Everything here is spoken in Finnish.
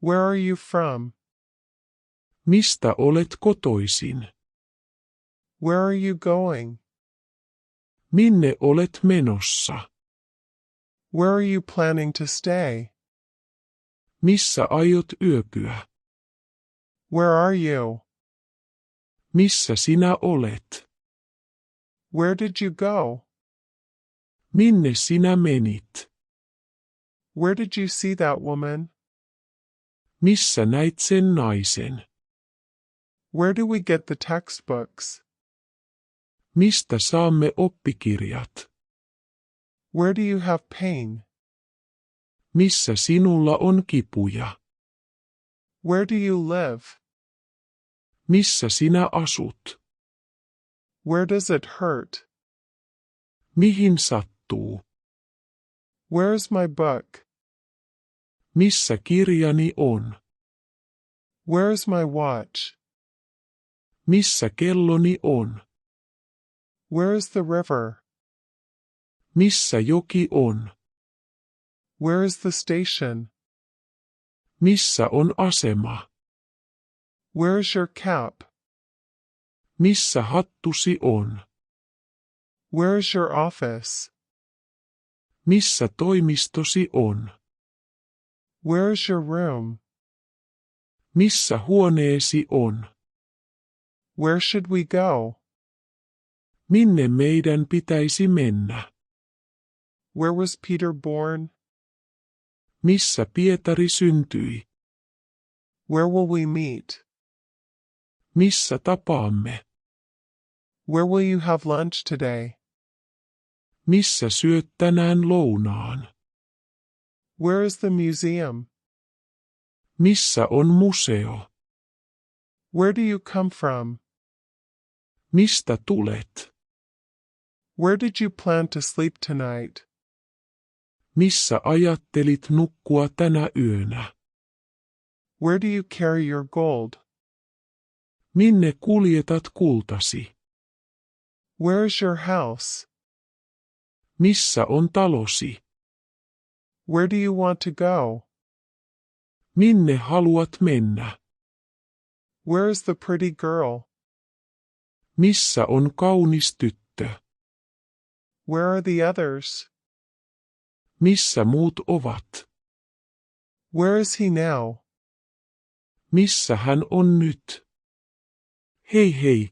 Where are you from? Mistä olet kotoisin? Where are you going? Minne olet menossa? Where are you planning to stay? Missä aiot yöpyä? Where are you? Missä sinä olet? Where did you go? Minne sinä menit? Where did you see that woman? Missä näit sen naisen? Where do we get the textbooks? Mistä saamme oppikirjat? Where do you have pain? Missä sinulla on kipuja? Where do you live? Missä sinä asut? Where does it hurt? Mihin sattuu? Where's my book? Missä kirjani on? Where's my watch? Missä kelloni on? Where's the river? Missä joki on? Where's the station? Missä on asema? Where's your cap? Missä hattusi on? Where's your office? Missä toimistosi on? Where's your room? Missä huoneesi on? Where should we go? Minne meidän pitäisi mennä? Where was Peter born? Missä Pietari syntyi? Where will we meet? Missä tapaamme? Where will you have lunch today? Missä syöt tänään lounaan? Where is the museum? Missä on museo? Where do you come from? Mistä tulet? Where did you plan to sleep tonight? Missä ajattelit nukkua tänä yönä? Where do you carry your gold? Minne kuljetat kultasi? Where is your house? Missä on talosi? Where do you want to go? Minne haluat mennä? Where is the pretty girl? Missä on kaunis tyttö? Where are the others? Missä muut ovat? Where is he now? Missä hän on nyt? Hei hei,